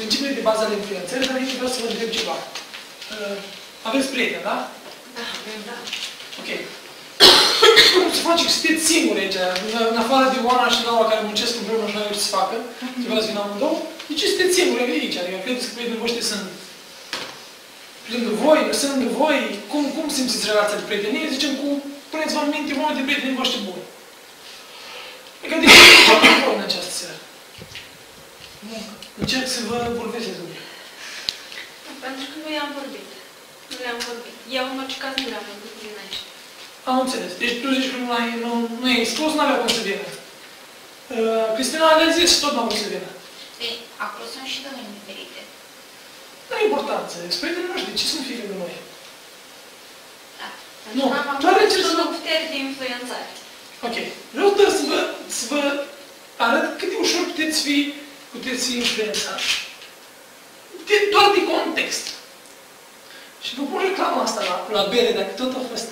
principiile de bază ale influențării, dar aici vreau să vă întreb ceva. Aveți prieteni, da? Da. Ok. Cum se face că sunteți singuri aici, în afară de Oana și Laura care muncesc împreună și nu au ce să facă, ce vreau să vin amândouă, de ce sunteți singuri aici? Adică credeți că prietenii voștri sunt lângă voi, nu sunt lângă voi? Cum simțiți relația de prietenie? Zicem cu, puneți-vă în minte unul de prietenii voștri buni. Adică de ce nu voi în această seară? Încerc să vă bulversez un pic. Pentru că nu i-am vorbit. Nu le-am vorbit. Eu, în orice caz, nu le-am vorbit dinainte. Am înțeles. Deci tu zici că nu ai spus, nu avea cum să vină. Cristina le-a zis și tot n-a vrut să vină. Ei, acolo sunt și domenii diferite. Nu e importanță. Prietenii noștri, de ce să nu fie lângă noi? Da. Nu, Am doar avut încerc să o putere de influențare. Ok. Vreau doar să vă arăt cât de ușor puteți fi influențați. Doar de context. Și vă pun reclama asta la bere, dacă tot a fost...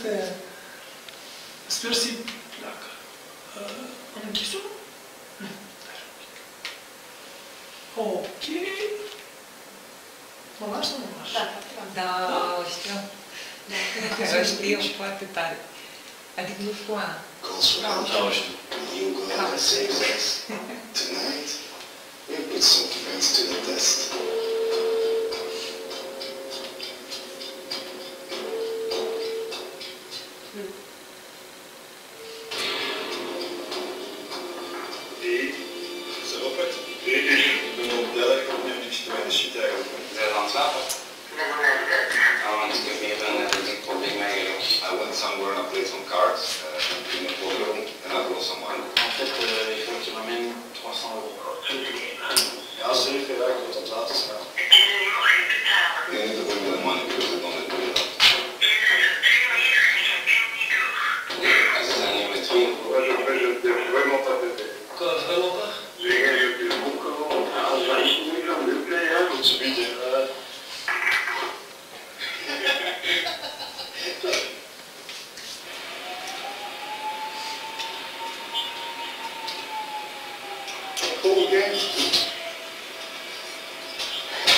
Sper să-i placă. Am închis-o? Nu. Ok. Mă lași sau nu mă lași? Da, știu. O știu foarte tare. Adică nu cu Ana. Da, o știu. You gonna say yes tonight? We put some friends to the test. Somewhere and I played some cards in Napoleon and I brought some wine. En fait, il faut que tu m'amènes 300 €. Ja, zeker, ik wil dat laten staan. You need to bring me the money because they're gonna do it. As is an in-between. Je ne vraiment pas bébé. Quoi, vraiment pas? J'ai gagné plus bon que vous. Alors, je vais essayer de me plaire. Goed te bieden. Cool game.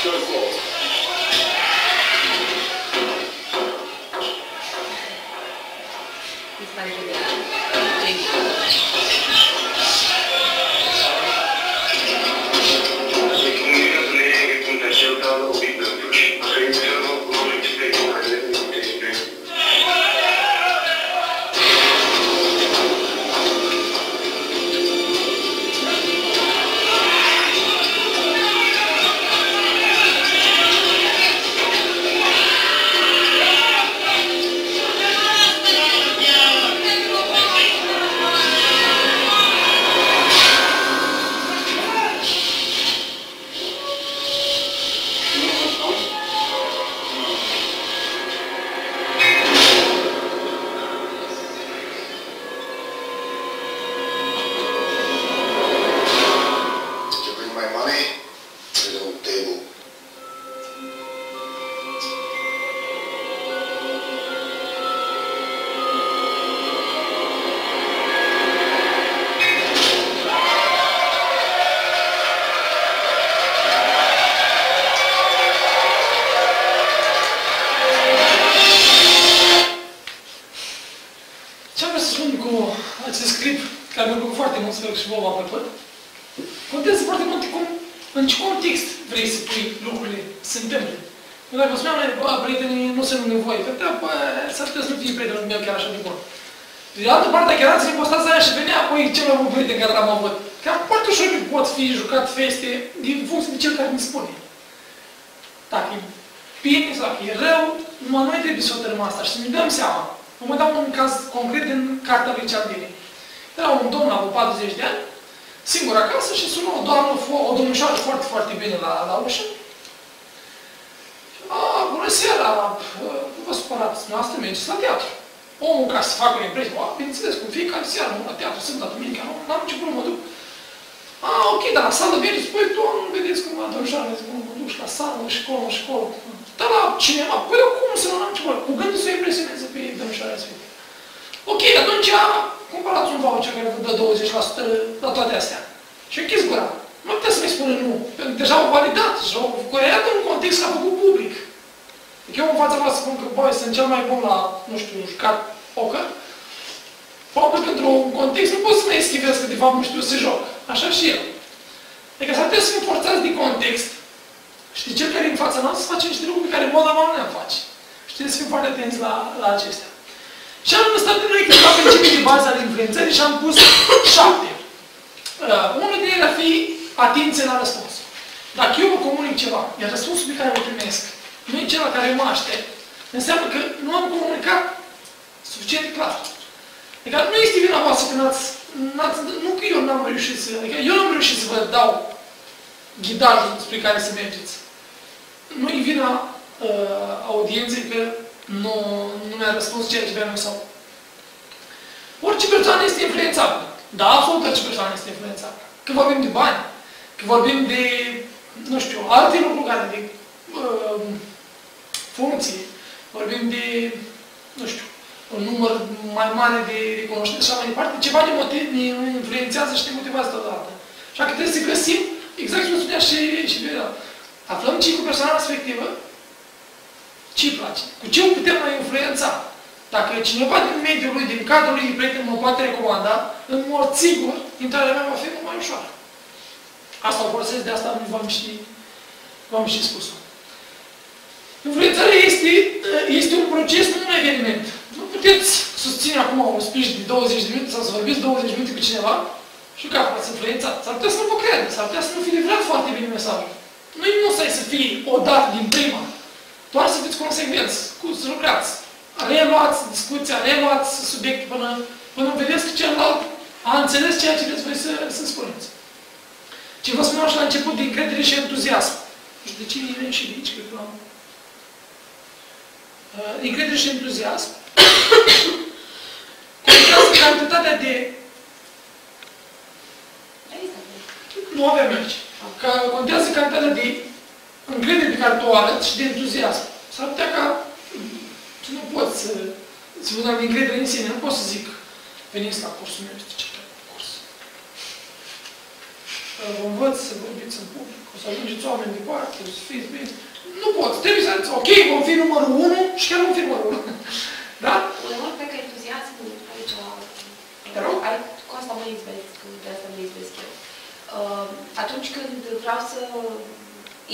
Go for it. Îți mai vedea. Jake. care mi-a plăcut foarte mult, sper că și vouă v-a plăcut. Contează foarte mult în ce context vrei să pui lucrurile să se întâmple. Eu dacă spuneam, prietenii nu sunt lângă voi, s-ar putea să nu fie prietenul meu chiar așa de bun. De altă parte, chiar ați impostați aia și venea apoi cel mai bun prieten care l-am avut. Cam foarte ușor pot fi jucat feste din funcție de cel care îmi spune. Dacă e bine sau dacă e rău, numai noi trebuie să hotărâm asta și să ne dăm seama. Vă dau un caz concret din cartea lui Cialdini. Era un domn la 40 de ani, singur acasă și sună o domnișoară foarte, foarte bine la ușă. Bună seara, vă supărați, noastră mergeți la teatru. Omul, ca să facă o impresie, bineînțeles, cum fiecare seară, nu la teatru, sunt la duminică, n-am început, mă duc. Ok, dar la sală mergeți, păi, doamne, vedeți cum la domnișoară, zic, mă duc și la sală, și acolo. Dar la cinema, păi, eu cum să nu am început? Cu gândul să o impresioneze pe domnișoara Sfinte. Ok, atunci cumpărați un voucher care vă dă 20% la toate astea. Și închis gura. Nu puteți să-mi spună nu, pentru că deja au validat și au creat un context l-a făcut public. Deci eu în fața voastră spun că, băi, sunt cel mai bun la, nu știu, jucat poker. Probabil că într-un context nu pot să mă eschivez că de fapt nu știu să joc. Așa și eu. Adică s-ar putea să fim forțați din context. Știi, cel care e în fața noastră să face niște lucruri care în mod normal nu le-am face. Știi, să fim foarte atenți la acestea. Și am lăsat de noi câteva principii de bază ale influențării și am pus 7. Unul din ele ar fi atenție la răspuns. Dacă eu vă comunic ceva, iar răspunsul pe care îl primesc nu e cel la care eu mă aștept, înseamnă că nu am comunicat suficient de clar. Adică nu este vina voastră că nu că eu n-am reușit să... Adică eu n-am reușit să vă dau ghidajul spre care să mergeți. Nu e vina audienței că nu mi-a răspuns ceea ce vreau eu sau... Orice persoană este influențabilă. Da, absolut orice persoană este influențabilă. Că vorbim de bani, că vorbim de, nu știu, alte lucruri care de funcții, vorbim de, nu știu, un număr mai mare de cunoștințe și așa mai departe, ceva ne influențează și ne motivează totodată. Așa că trebuie să găsim, exact cum spunea și Viorel, aflăm ce cu persoana respectivă, ce îi place, cu ce o putem noi influența. Dacă cineva din mediul lui, din cadrul lui de prieten mă poate recomanda, în mod sigur, intrarea mea va fi mult mai ușoară. Asta o folosesc, de asta v-am și spus-o. Influențarea este un proces, nu un eveniment. Nu puteți susține acum un speech de 20 de minute sau să vorbiți 20 de minute cu cineva și că ați influențat. S-ar putea să nu vă crede, s-ar putea să nu fi livrat foarte bine mesajul. Nu-i musai să fie odată din prima, doar să fiți consecvenți, să lucrați. Reluați discuția, reluați subiectul până vedeți că celălalt a înțeles ceea ce vreți voi să spuneți. Ce vă spuneam și la început de încredere și entuziasm. Nu știu de ce e și de aici, cred că l-am. Încredere și entuziasm. Contează cantitatea de... Nu avem aici. Contează cantitatea de încredere pe care tu o arăți și de entuziasm. S-ar putea ca nu pot să vă dau de încredere în sine, nu pot să zic veniți la cursul meu, este cel mai curs. Vă învăț să vorbiți în public, o să ajungeți oameni departe, o să fiți bine. Nu pot, trebuie să ziți, ok, vom fi numărul 1 și chiar vom fi numărul 1. Da? Uneori cred că entuziasmul aici, cu asta mă izbesc, de asta mă izbesc eu. Atunci când vreau să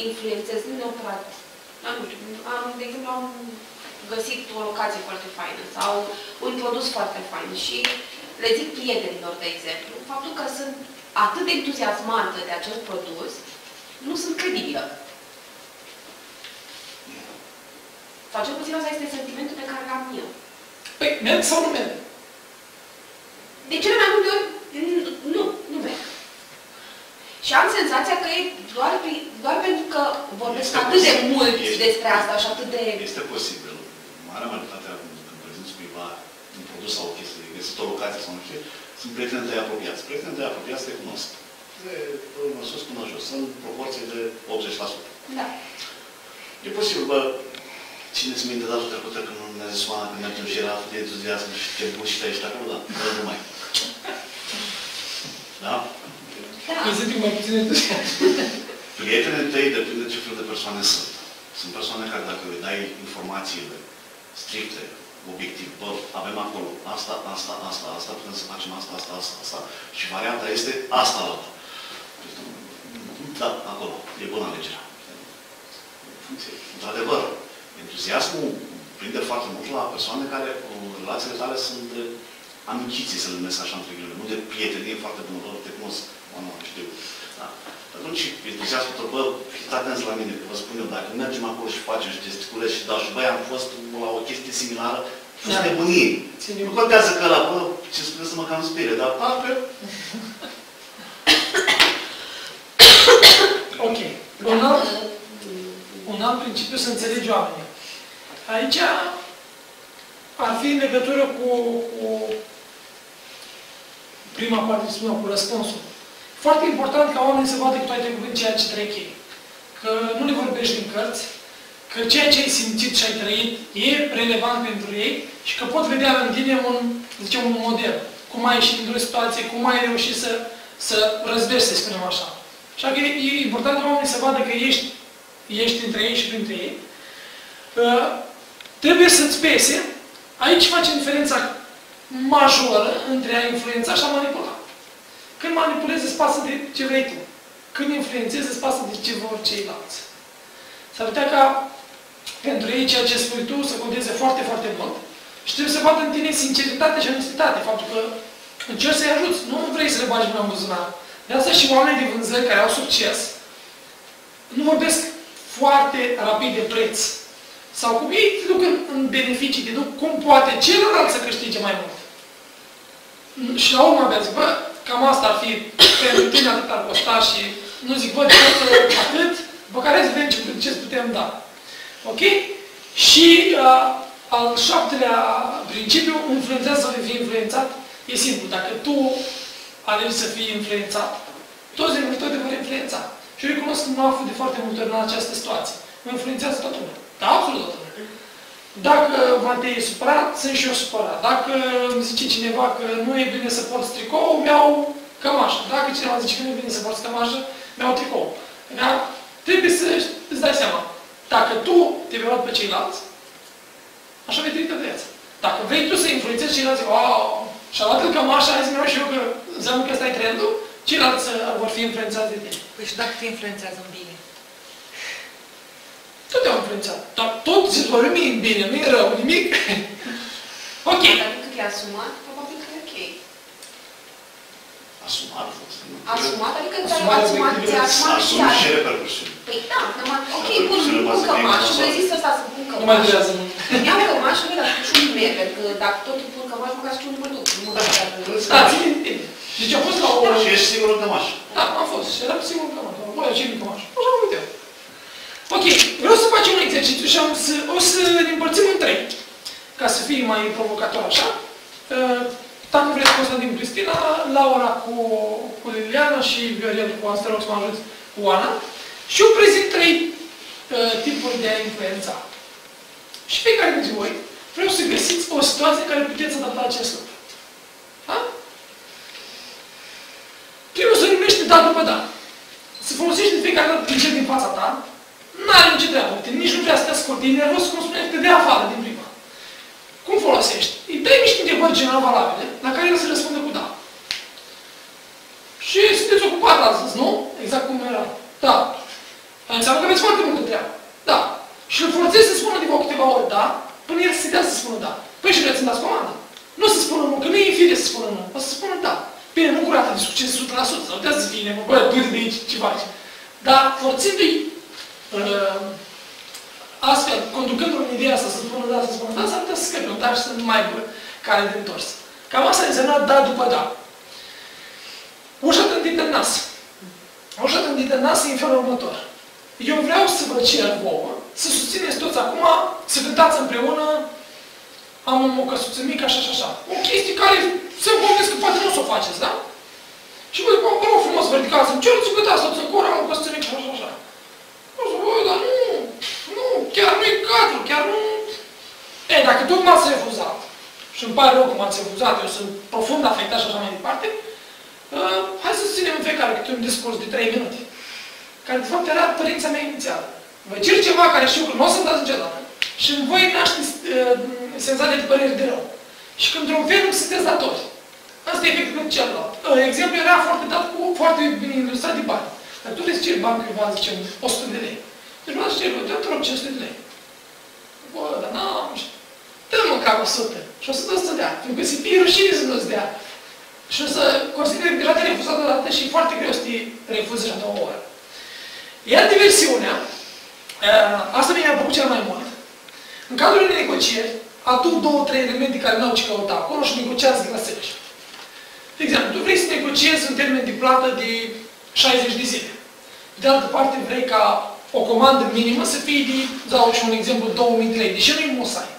influențez, nu neapărat, nu știu, de exemplu, am găsit o locație foarte faină sau un produs foarte fain și le zic prietenilor, de exemplu, faptul că sunt atât de entuziasmantă de acest produs, nu sunt credibilă. Sau cel puțin asta este sentimentul pe care l-am eu. Păi, merg sau nu merg? De cele mai multe ori, nu merg. Și am senzația că e doar pentru că vorbesc atât de mult despre asta și atât de... Este posibil. Marea majoritatea, când prezinți cuiva un produs sau o chestie, găsit o locație sau nu știu, sunt prieteni tăi apropiați. Prietenii tăi apropiați te cunosc. De sus până jos. Sunt proporții de 80%. Da. E posibil, bă, țineți minte data trecută când ne-a zis Oana, când mergem și era atât de entuziasm și ce bun și ești acolo, da, dar nu mai. Da? Da. Îi zic mai puțin entuziasm. Prietenii tăi depinde de ce fel de persoane sunt. Sunt persoane care dacă le dai informațiile stricte, obiectiv, bă, avem acolo asta, putem să facem asta, și varianta este asta la altă. Da, acolo, e bună alegerea. Într-adevăr, entuziasmul prinde foarte mult la persoane care, relațiile tale sunt de amiciții, să le numesc așa între ghilimele, nu de prietenie foarte bună, bă, te cunosc, nu știu. Da. Atunci, entuziasmul tău, bă, fiți atenți la mine, că vă spun eu, dacă mergem acolo și facem și gesticulezi și dau și băi, am fost la o chestie similară, a fost nebunie. Nu contează că ăla, bă, ce spune să mă cam spire, dar parcă... Ok. Un alt principiu să înțelegi oamenii. Aici ar fi în legătură cu prima parte, spuneam, cu răspunsul. Foarte important ca oamenii să vadă că tu ai trecut ceea ce trec ei. Că nu le vorbești din cărți, că ceea ce ai simțit și ai trăit e relevant pentru ei și că pot vedea în tine un model. Cum ai ieșit într-o situație, cum ai reușit să răzbești, să spunem așa. Așa că e important ca oamenii să vadă că ești ești între ei și printre ei, trebuie să-ți pese. Aici facem diferența majoră între a influența și a manipula. Când manipulezi, îți pasă de ce vrei tu. Când influențezi, îți pasă de ce vor ceilalți. S-ar putea ca pentru ei ceea ce spui tu să conteze foarte, foarte mult și trebuie să vadă în tine sinceritate și onestitate. Faptul că încerci să-i ajuți. Nu vrei să le bagi mâna în buzunar. De asta și oamenii de vânzări care au succes nu vorbesc foarte rapid de preț. Sau cum ei te duc în beneficii, te duc cum poate celălalt să câștige mai mult. Și la urmă abia zic, bă, cam asta ar fi pentru tine, atât ar costa și nu zic, bă, atât, după care să vedem ce putem da. Ok? Și al 7-lea principiu, influențează sau de fi influențat, e simplu. Dacă tu alegi să fii influențat, toți te vor influența. Și eu recunosc că mă aflu de foarte multe ori în această situație. Mă influențează toată lumea. Da, absolut toată lumea. Dacă Matei e supărat, sunt și eu supărat. Dacă îmi zice cineva că nu e bine să porți tricou, mi-au cămașă. Dacă cineva zice că nu e bine să porți cămașă, mi-au tricou. Da? Trebuie să îți dai seama. Dacă tu te vei lua pe ceilalți, așa vei trăi viața. Dacă vrei tu să influențezi ceilalți, și-a luat el cămașa, hai să mi-au și eu că înseamnă că ăsta e trendul, ceilalți vor fi influențați de tine. Păi și dacă te influențează în bine? Tot te-au influențat. Dar tot se vorbi în bine, nu e rău, nimic. Ok. Dar cât e asumat, probabil că e ok. Asumat? Asumat? Adică ți-ai asumat și repercusiuni. Păi da, ok, pun cămașă, rezistă ăsta să pun cămașă. Nu mai durează mult. Îmi iau cămașă, nu dar și un merg, pentru că dacă tot pun cămașă, măcar și un mă duc. Da, ține bine. Deci am fost la o... Și ești sigur în cămașă. Da, am fost. Și eram sigur în cămașă. Băi, ce în cămașă? Așa am uitat. Ok, vreau să facem un exercițiu și o să ne împărțim în 3. Ca să fie mai provocator așa. Dacă vreți, Constantin, Cristina, Laura cu Liliana și Viorel cu Asta, rog să mă ajut cu Ana. Și eu prezint 3 tipuri de a influența. Și fiecare dintre voi vreau să găsiți o situație în care puteți adapta acest lucru. Da? Primul se numește da după da. Să folosești de fiecare dată principiul din fața ta, n-are nicio treabă. Nici nu vrea să te asculti, e nervos, cum spuneai, te dea afară din prima. Cum folosești? Îi dai niște întrebări general valabile, la care el se răspunde cu da. Și sunteți ocupat astăzi, nu? Exact cum era. Da. Înseamnă că aveți foarte multă treabă. Da. Și îl forțezi să spună de câteva ori da, până el se dea să spună da. Păi și vreți să-mi dați comandă. Nu să spună nu, că nu e fire să spună nu. O să spună da. Bine, nu cu rată de succes 100%, sau putea să fie nebun, bă, du-te de aici, ce faci? Dar forțându-i astfel, conducându-l în ideea asta să spună da, s-ar putea să scăpe un dar și să nu mai aibă care de întors. Cam asta însemna da după da. Ușa tândită în nas. Ușa tândită în nas e în felul următor. Eu vreau să vă cer vouă, să susțineți toți acum, să cântați împreună, am o căsuță mică, așa și așa. O chestie care sunt convins că poate nu o să o faceți, da? Și voi, vă rog frumos, vă ridicați în cer, să cântați toți în cor, am o căsuță mică, așa și așa. O să vă, dar nu, chiar nu e cadru, chiar nu... Ei, dacă tot m-ați refuzat, și îmi pare rău că m-ați refuzat, eu sunt profund afectat și așa mai departe, hai să ținem în fiecare câte un discurs de 3 minute, care de fapt era părința mea inițială. Vă cer ceva care știu că nu o să-mi dați niciodată și în voi naște senzația de păreri de rău. Și când într-un fel nu sunteți datori. Asta e efectul pentru celălalt. Exemplu era foarte bine ilustrat de bani. Dacă tu vrei să ceri bani cuiva, zicem, 100 de lei. Deci vreau să ceri, te rog 500 de lei. Bă, dar n-am, dă-mi măcar 100. Și o să dă să dea. Pentru că se fie rușine să nu-ți dea. Și o să consideri că deja te-ai refuzat o dată și e foarte greu să te refuzi și a doua oră. Iar diversiunea, asta mi-a plăcut cel mai mult. În cadrul unei negocieri, aduc 2-3 elemente care n-au ce căuta acolo și negociază grăsești. De exemplu, tu vrei să negociezi în termen de plată de 60 de zile. De altă parte, vrei ca o comandă minimă să fie de, dau și un exemplu, 2000 de lei, deși nu-i musai.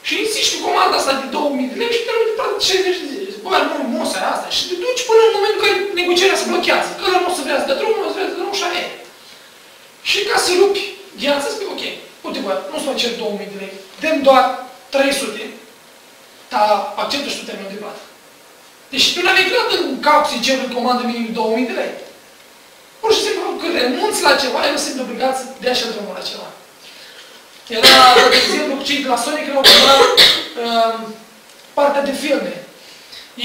Și insisti cu comanda asta de 2000 de lei și termen de plată de 60 de zile. Zici, bă, nu, musai asta. Și te duci până în momentul în care negocierea se blochează. Că ăla nu o să vrea să dea drumul, nu o să vrea să dea drumul și aia e. Și ca să rupi viața, spui, ok, uite bă, nu-ți mai cer 2000 de lei, dăm doar 300, dar acceptă și tu termenul de plată. Deci tu n-aveai niciodată în cap să-i cer în comandă minim 2000 de lei. Pur și simplu când renunți la ceva, eu nu sunt obligat să dea și drumul la ceva. Era, de exemplu, cei de la Sony care au cumpărat partea de filme.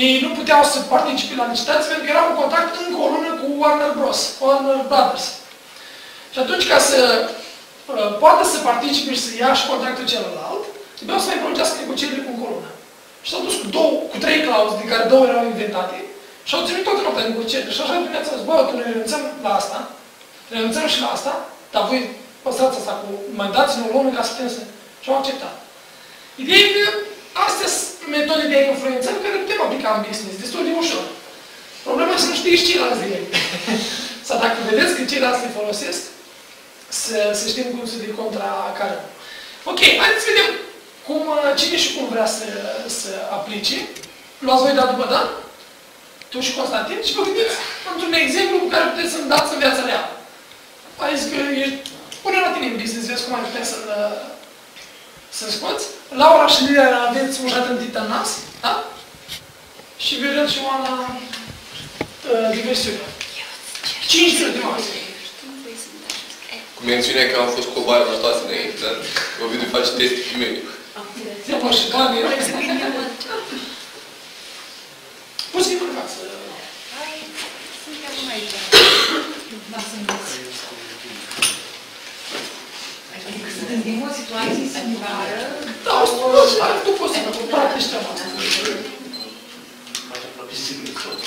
Ei nu puteau să participe la licitații pentru că erau în contact încă o lună cu Warner Brothers. Și atunci, ca să poată să participe și să ia și contractul celălalt, trebuiau să mai prelungească negocierile cu încă o lună. Și s-au dus cu 3 clauze, din care 2 erau inventate, și au ținut toată noaptea negocierile. Și așa dimineața au zis, bă, tu ne renunțăm la asta, renunțăm și la asta, dar voi păstrați asta cu, mai dați-ne o lună ca să putem să... Și au acceptat. Ideea e că astea sunt metode de influență pe care putem aplica în business, destul de ușor. Problema e să nu știi și ceilalți de ei. Sau dacă vedeți că ceilalți le folosesc, să știm cum să de contra care. Ok, haideți să vedem cine și cum vrea să aplice. Luați voi dat după Dan, tu și Constantin, și vă gândiți într-un exemplu cu care puteți să-mi dați în viața reală. Ai zis că ești... Pune la tine în business, vezi cum ai putea să-l scoți. Laura și Lilia aveți un jat întită în nas, da? Și Viorel și Oana diversiune. 5 minute maxim. Cu mențiunea că am fost cobai la toate înainte, dar Ovidiu face teste mediu. Ia mă, și bani, era exact. Poți să-i pune față. Suntem aici. Da, sunteți. Adică să gândim o situație similară. Da, o situație, tu poți să practici treaba asta. Face aproape sigur tot.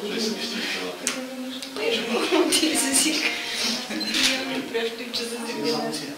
Vrei să câștigi ceva? Ce să zic? Eu nu prea știu ce să zic de la asta.